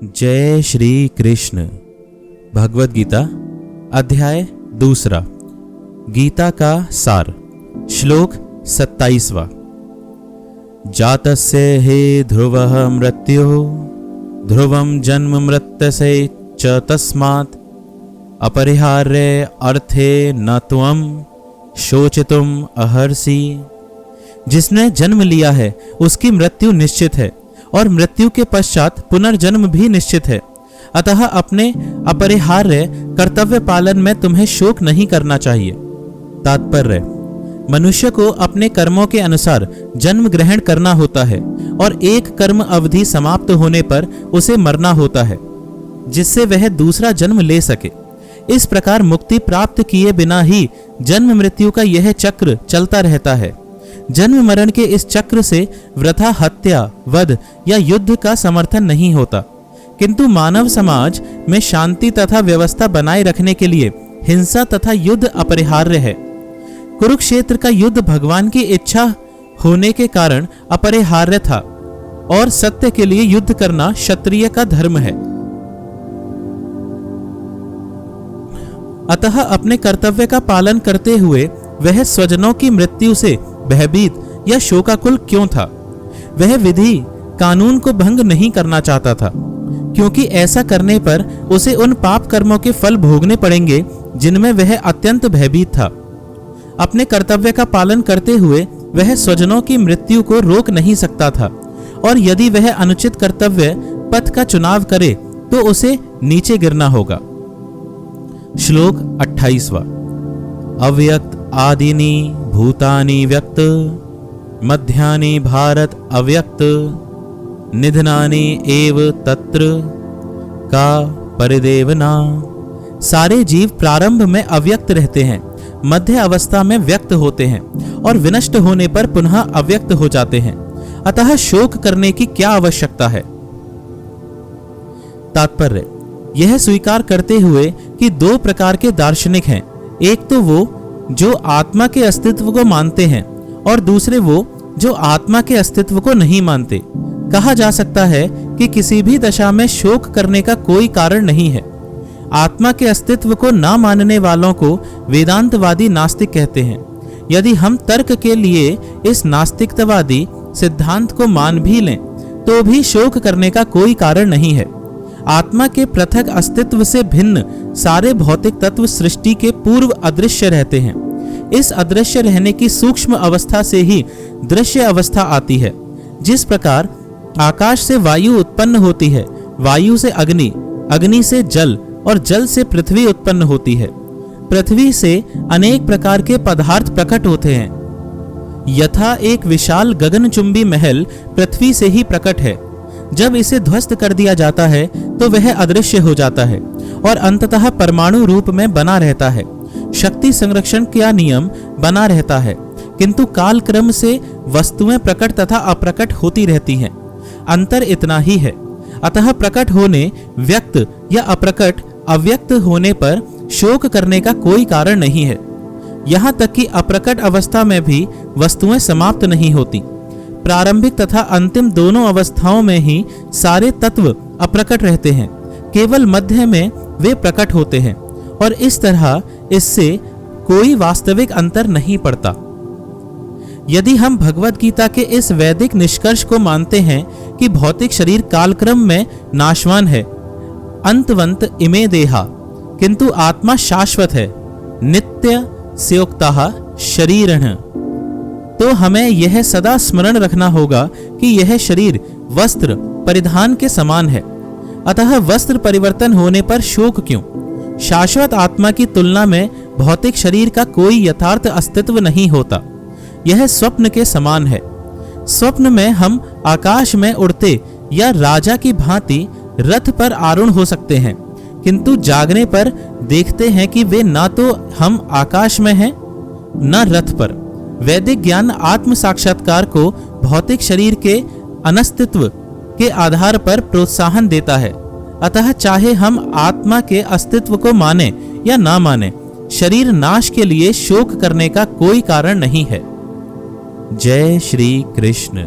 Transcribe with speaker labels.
Speaker 1: जय श्री कृष्ण। भगवद गीता अध्याय 2। गीता का सार। श्लोक 27। जातस्य हि ध्रुवः मृत्युः ध्रुवं जन्म मृत्यसे च तस्मात् अपरिहार्ये अर्थे न त्वं शोचितुम अर्हसि। जिसने जन्म लिया है उसकी मृत्यु निश्चित है और मृत्यु के पश्चात पुनर्जन्म भी निश्चित है। अतः अपने अपरिहार्य कर्तव्य पालन में तुम्हें शोक नहीं करना चाहिए। तात्पर्य: मनुष्य को अपने कर्मों के अनुसार जन्म ग्रहण करना होता है और एक कर्म अवधि समाप्त होने पर उसे मरना होता है जिससे वह दूसरा जन्म ले सके। इस प्रकार मुक्ति प्राप्त किए बिना ही जन्म मृत्यु का यह चक्र चलता रहता है। जन्म मरण के इस चक्र से वृथा हत्या, वध या युद्ध का समर्थन नहीं होता, किंतु मानव समाज में शांति तथा व्यवस्था बनाए रखने के लिए हिंसा तथा युद्ध अपरिहार्य है। कुरुक्षेत्र का युद्ध भगवान की इच्छा होने के कारण अपरिहार्य था और सत्य के लिए युद्ध करना क्षत्रिय का धर्म है। अतः अपने कर्तव्य का पालन करते हुए वह स्वजनों की मृत्यु से भयभीत या शोकाकुल क्यों था? वह विधि कानून को भंग नहीं करना चाहता था, क्योंकि ऐसा करने पर उसे उन पाप कर्मों के फल भोगने पड़ेंगे जिनमें वह अत्यंत भयभीत था। अपने कर्तव्य का पालन करते हुए वह स्वजनों की मृत्यु को रोक नहीं सकता था, और यदि वह अनुचित कर्तव्य पथ का चुनाव करे तो उसे नीचे गिरना होगा। श्लोक 28। अव्यक्त आदिनी भूतानि व्यक्त मध्यानि भारत अव्यक्त निधनानि एव तत्र का परिदेवना। सारे जीव प्रारंभ में अव्यक्त रहते हैं, मध्य अवस्था में व्यक्त होते हैं और विनष्ट होने पर पुनः अव्यक्त हो जाते हैं। अतः शोक करने की क्या आवश्यकता है? तात्पर्य: यह स्वीकार करते हुए कि दो प्रकार के दार्शनिक हैं, एक तो वो जो आत्मा के अस्तित्व को मानते हैं और दूसरे वो जो आत्मा के अस्तित्व को नहीं मानते। कहा जा सकता है कि किसी भी दशा में शोक करने का कोई कारण नहीं है। आत्मा के अस्तित्व को ना मानने वालों को वेदांतवादी नास्तिक कहते हैं। यदि हम तर्क के लिए इस नास्तिकतावादी सिद्धांत को मान भी लें तो भी शोक करने का कोई कारण नहीं है। आत्मा के पृथक अस्तित्व से भिन्न सारे भौतिक तत्व सृष्टि के पूर्व अदृश्य रहते हैं। इस अदृश्य रहने की सूक्ष्म अवस्था से ही दृश्य अवस्था आती है। जिस प्रकार आकाश से वायु उत्पन्न होती है, वायु से अग्नि, अग्नि से जल और जल से पृथ्वी उत्पन्न होती है। पृथ्वी से अनेक प्रकार के पदार्थ प्रकट होते हैं। यथा एक विशाल गगनचुंबी महल पृथ्वी से ही प्रकट है। जब इसे ध्वस्त कर दिया जाता है तो वह अदृश्य हो जाता है और अंततः परमाणु रूप में बना रहता है। शक्ति संरक्षण का नियम बना रहता है, किंतु काल क्रम से वस्तुएं प्रकट तथा अप्रकट होती रहती हैं। अंतर इतना ही है। अतः प्रकट होने, व्यक्त या अप्रकट, अव्यक्त होने पर शोक करने का कोई कारण नहीं है। यहाँ तक कि अप्रकट अवस्था में भी वस्तुएं समाप्त नहीं होती। प्रारंभिक तथा अंतिम दोनों अवस्थाओं में ही सारे तत्व अप्रकट रहते हैं, केवल मध्य में वे प्रकट होते हैं, और इस तरह इससे कोई वास्तविक अंतर नहीं पड़ता। यदि हम भगवद गीता के इस वैदिक निष्कर्ष को मानते हैं कि भौतिक शरीर कालक्रम में नाशवान है, अंतवंत इमे देहा, किंतु आत्मा शाश्वत है, नित्य स्योक्ताः शरीरः, तो हमें यह सदा स्मरण रखना होगा कि यह शरीर वस्त्र परिधान के समान है। अतः वस्त्र परिवर्तन होने पर शोक क्यों? शाश्वत आत्मा की तुलना में भौतिक शरीर का कोई यथार्थ अस्तित्व नहीं होता। यह स्वप्न के समान है। स्वप्न में हम आकाश में उड़ते या राजा की भांति रथ पर आरूढ़ हो सकते हैं, किंतु जागने पर देखते हैं कि वे ना तो हम आकाश में हैं न रथ पर। वैदिक ज्ञान आत्म साक्षात्कार को भौतिक शरीर के अनस्तित्व के आधार पर प्रोत्साहन देता है। अतः चाहे हम आत्मा के अस्तित्व को माने या ना माने, शरीर नाश के लिए शोक करने का कोई कारण नहीं है। जय श्री कृष्ण।